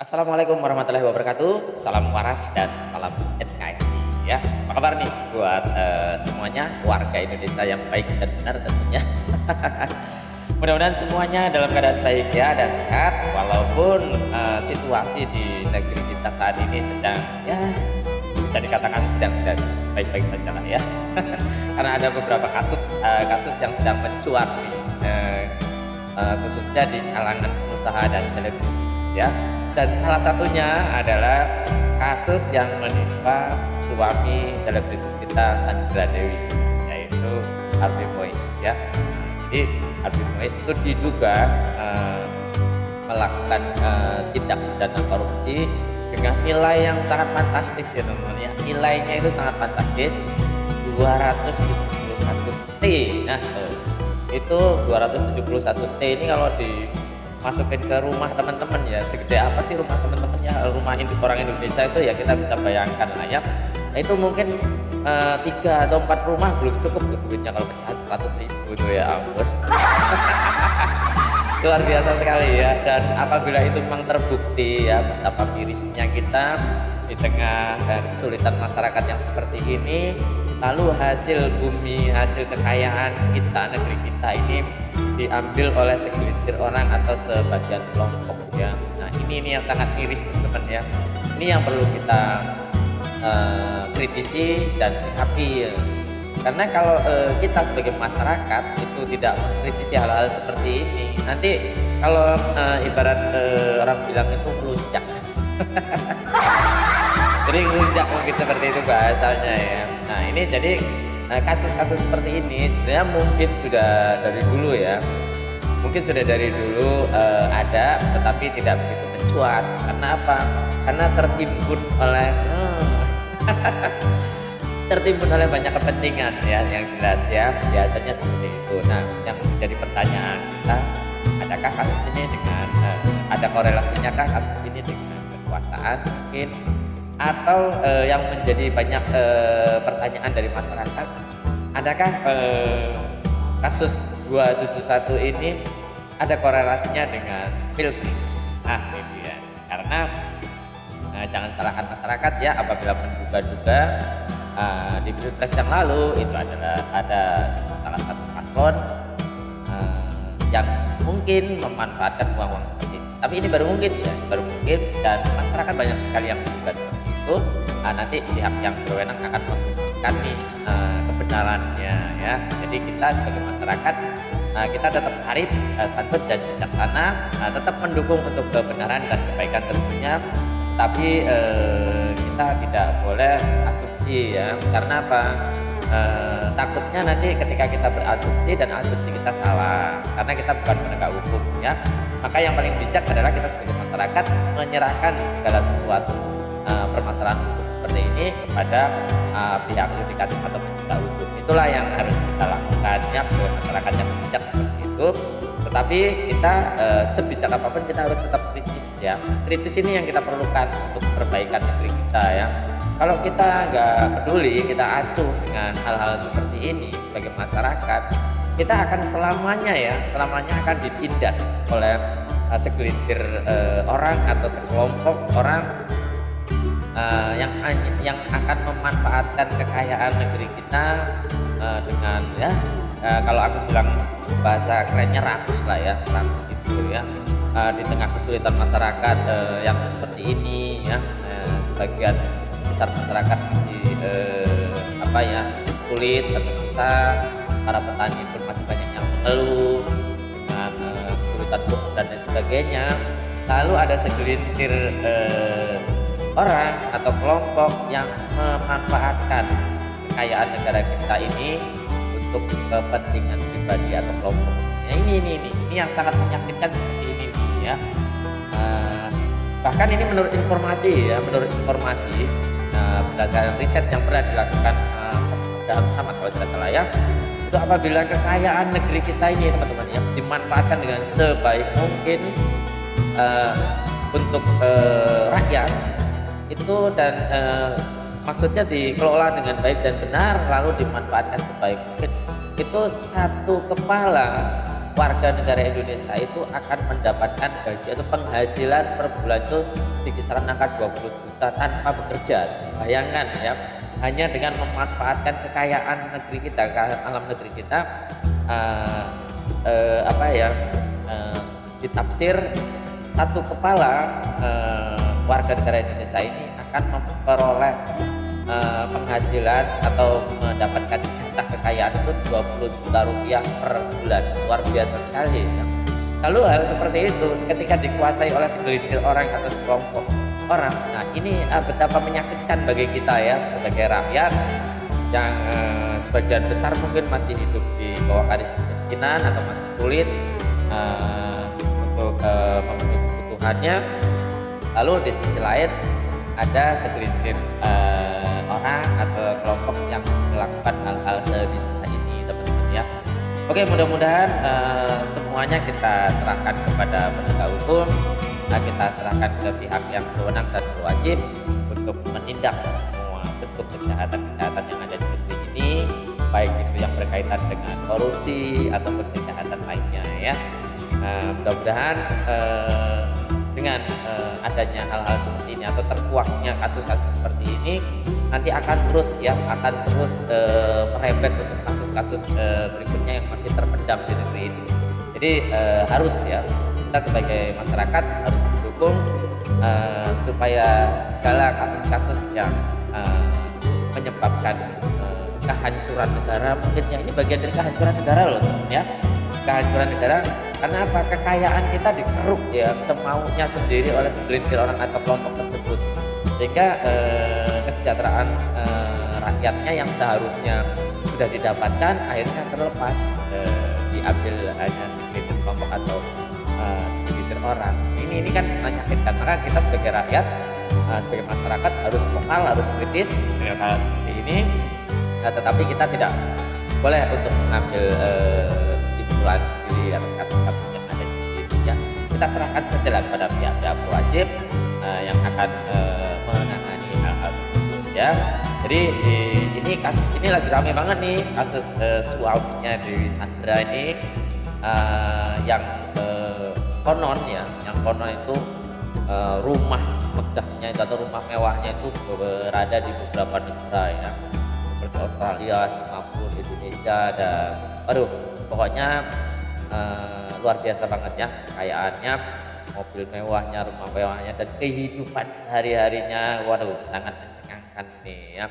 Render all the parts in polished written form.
Assalamualaikum warahmatullahi wabarakatuh. Salam waras dan salam NKRI ya. Apa kabar nih buat semuanya warga Indonesia yang baik dan benar tentunya. Mudah-mudahan semuanya dalam keadaan baik ya dan sehat walaupun situasi di negeri kita saat ini sedang ya bisa dikatakan sedang tidak baik-baik saja lah ya. Karena ada beberapa kasus yang sedang mencuat nih, khususnya di kalangan pengusaha dan selebritis ya. Dan salah satunya adalah kasus yang menimpa suami selebritis kita Sandra Dewi, yaitu Harvey Mois ya. Jadi Harvey Mois itu diduga melakukan tindak pidana korupsi dengan nilai yang sangat fantastis ya teman-teman ya. Nilainya itu sangat fantastis, 271 T. Nah, itu 271 T ini kalau dimasukin ke rumah teman-teman ya, segede apa sih rumah teman-teman ya, rumah orang Indonesia itu ya, kita bisa bayangkan lah ya. Nah, itu mungkin 3 atau 4 rumah belum cukup tuh duitnya kalau pecahan 100.000 tuh, ya ampun. Luar biasa sekali ya. Dan apabila itu memang terbukti ya betapa mirisnya kita di tengah kesulitan masyarakat yang seperti ini, lalu hasil bumi, hasil kekayaan kita, negeri kita ini diambil oleh segelintir orang atau sebagian kelompok ya. Nah ini yang sangat miris teman-teman ya. Ini yang perlu kita kritisi dan sikapi ya. Karena kalau kita sebagai masyarakat itu tidak mengkritisi hal-hal seperti ini, nanti kalau ibarat orang bilang itu melunjak. Jadi ngelunjak mungkin seperti itu bahasanya ya. Nah ini jadi kasus-kasus seperti ini sebenarnya mungkin sudah dari dulu ya. Mungkin sudah dari dulu ada, tetapi tidak begitu mencuat. Karena apa? Karena tertimbun oleh tertimbun oleh banyak kepentingan ya, yang jelas ya, biasanya seperti itu. Nah yang menjadi pertanyaan kita, adakah kasus ini dengan ada korelasinya kah kasus ini dengan kekuasaan mungkin, atau yang menjadi banyak pertanyaan dari masyarakat, adakah kasus 271 ini ada korelasinya dengan pilpres? Nah ini dia, karena jangan salahkan masyarakat ya apabila menduga-duga di pilpres yang lalu itu adalah ada salah satu paslon yang mungkin memanfaatkan uang-uang seperti itu. Tapi ini baru mungkin ya, baru mungkin, dan masyarakat banyak sekali yang menduga seperti itu. Nanti pihak yang berwenang akan membuktikan nih kebenarannya ya. Jadi kita sebagai masyarakat kita tetap arif, santun dan bijaksana, tetap mendukung untuk kebenaran dan kebaikan tentunya. Tapi kita tidak boleh asumsi ya. Karena apa? Takutnya nanti ketika kita berasumsi dan asumsi kita salah, karena kita bukan penegak hukum ya. Maka yang paling bijak adalah kita sebagai masyarakat menyerahkan segala sesuatu permasalahan hukum seperti ini kepada pihak yudikatif atau penegak hukum. Itulah yang harus kita lakukan ya, sebagai masyarakat yang bijak seperti itu. Tetapi kita sebijak apapun kita harus tetap kritis ya. Kritis ini yang kita perlukan untuk perbaikan negeri kita ya. Kalau kita nggak peduli, kita acuh dengan hal-hal seperti ini sebagai masyarakat, kita akan selamanya akan ditindas oleh segelintir orang atau sekelompok orang yang akan memanfaatkan kekayaan negeri kita dengan ya kalau aku bilang bahasa kerennya rakus lah ya, rakus itu ya, di tengah kesulitan masyarakat yang seperti ini ya, sebagian besar masyarakat masih sulit atau susah, para petani pun masih banyak yang mengeluh dengan kesulitan pupuk dan lain sebagainya. Lalu ada segelintir orang atau kelompok yang memanfaatkan kekayaan negara kita ini untuk kepentingan pribadi atau kelompok. Ya, ini yang sangat menyakitkan seperti ini ya. Bahkan ini menurut informasi berdasarkan riset yang pernah dilakukan sama kalau tidak salah ya, itu apabila kekayaan negeri kita ini teman-teman ya dimanfaatkan dengan sebaik mungkin untuk rakyat itu, dan maksudnya dikelola dengan baik dan benar lalu dimanfaatkan sebaik mungkin, itu satu kepala warga negara Indonesia itu akan mendapatkan gaji atau penghasilan per bulan itu di kisaran angka 20 juta tanpa bekerja. Bayangkan ya, hanya dengan memanfaatkan kekayaan negeri kita, alam negeri kita, ditafsir satu kepala warga negara Indonesia ini akan memperoleh penghasilan atau mendapatkan jatah kekayaan itu 20 juta rupiah per bulan. Luar biasa sekali ya. Lalu hal seperti itu ketika dikuasai oleh segelintir orang atau sekelompok orang, nah ini betapa menyakitkan bagi kita ya sebagai rakyat yang sebagian besar mungkin masih hidup di bawah garis kemiskinan atau masih sulit untuk memenuhi kebutuhannya. Lalu di sisi lain ada segelintir orang atau kelompok yang melakukan hal-hal senista ini, teman-teman ya. Oke, mudah-mudahan semuanya kita serahkan kepada penegak hukum, kita serahkan ke pihak yang berwenang dan berwajib untuk menindak semua bentuk kejahatan-kejahatan yang ada di negeri ini, baik itu yang berkaitan dengan korupsi ataupun kejahatan lainnya ya. Mudah-mudahan dengan adanya hal-hal seperti ini atau terkuaknya kasus-kasus seperti ini nanti akan terus merembet untuk kasus-kasus berikutnya yang masih terpendam di negeri ini. Jadi harus ya kita sebagai masyarakat harus mendukung supaya segala kasus-kasus yang menyebabkan kehancuran negara, mungkin ya ini bagian dari kehancuran negara loh ya, kehancuran negara. Karena apa? Kekayaan kita dikeruk ya semaunya sendiri oleh segelintir orang atau kelompok tersebut, sehingga kesejahteraan rakyatnya yang seharusnya sudah didapatkan akhirnya terlepas, diambil hanya segelintir kelompok atau segelintir orang. Ini kan menyakitkan. Maka kita sebagai rakyat, sebagai masyarakat harus vokal, harus kritis dengan hal seperti ini. Tetapi kita tidak boleh untuk mengambil kesimpulan di atas kasus-kasus yang ada di sini ya. Kita serahkan saja kepada pihak-pihak berwajib yang akan menangani hal-hal tersebut ya. Jadi ini kasus ini lagi ramai banget nih, kasus suaminya di Sandra ini yang konon itu rumah megahnya itu atau rumah mewahnya itu berada di beberapa negara ya, seperti Australia, Singapura, Indonesia, dan pokoknya luar biasa banget ya kekayaannya, mobil mewahnya, rumah mewahnya, dan kehidupan sehari-harinya sangat mencengangkan nih ya.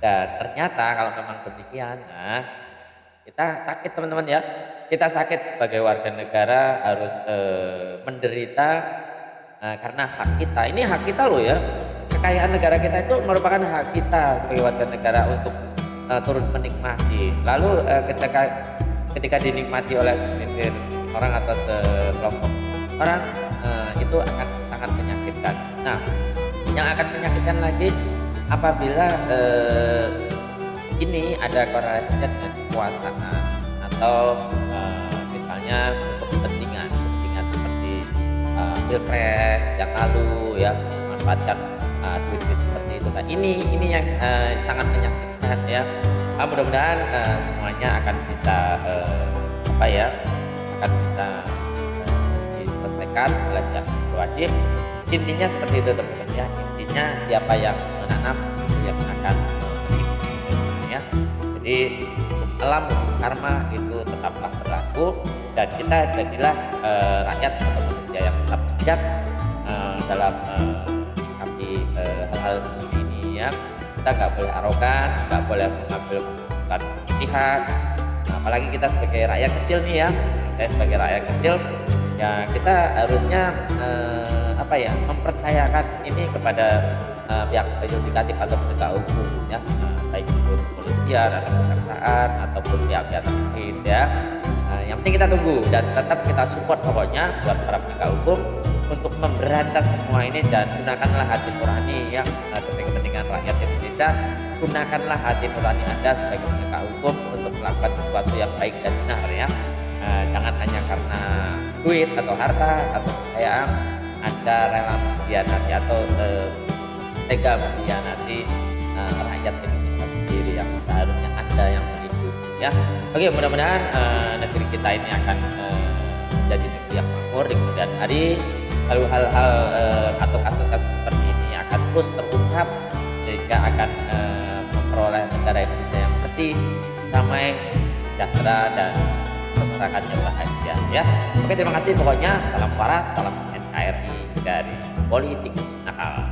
Dan ternyata kalau memang demikian, nah kita sakit teman-teman ya, kita sakit sebagai warga negara harus menderita karena hak kita. Ini hak kita loh ya, kekayaan negara kita itu merupakan hak kita sebagai warga negara untuk turut menikmati. Lalu ketika dinikmati oleh segelintir orang atau sekelompok orang, itu akan sangat menyakitkan. Nah, yang akan menyakitkan lagi apabila ini ada korelasinya dengan kekuasaan atau misalnya untuk kepentingan seperti pilpres yang lalu ya, memanfaatkan duit seperti itu. Nah, ini yang sangat menyakitkan ya. Mudah-mudahan semuanya akan bisa diselesaikan oleh pihak berwajib. Intinya seperti itu teman-teman ya. Intinya siapa yang menanam itu yang akan memetik ya. Jadi alam karma itu tetaplah berlaku, dan kita jadilah rakyat atau manusia yang tetap bijak dalam menyikapi hal-hal seperti ini ya. Kita nggak boleh arogan, nggak boleh mengambil keputusan pihak. Nah, apalagi kita sebagai rakyat kecil nih ya, saya sebagai rakyat kecil ya, kita harusnya mempercayakan ini kepada pihak yudikatif atau penegak hukum ya, baik itu kepolisian atau kejaksaan ataupun pihak-pihak terkait ya. Yang penting kita tunggu dan tetap kita support pokoknya buat para penegak hukum untuk memberantas semua ini, dan gunakanlah hati nurani ya demi kepentingan rakyat Indonesia. Gunakanlah hati nurani Anda sebagai penegak hukum untuk melakukan sesuatu yang baik dan benar ya. Jangan hanya karena duit atau harta atau kekayaan Anda rela mengkhianati atau tega mengkhianati rakyat Indonesia sendiri yang seharusnya Anda yang menghidupi ya. Oke, mudah-mudahan negeri kita ini akan menjadi negeri yang makmur di kemudian hari. Lalu hal-hal atau kasus-kasus seperti ini akan terus terungkap sehingga akan memperoleh negara Indonesia yang bersih, damai, sejahtera dan masyarakatnya bahagia ya. Oke, terima kasih pokoknya. Salam waras, salam NKRI dari Politikus Nakal.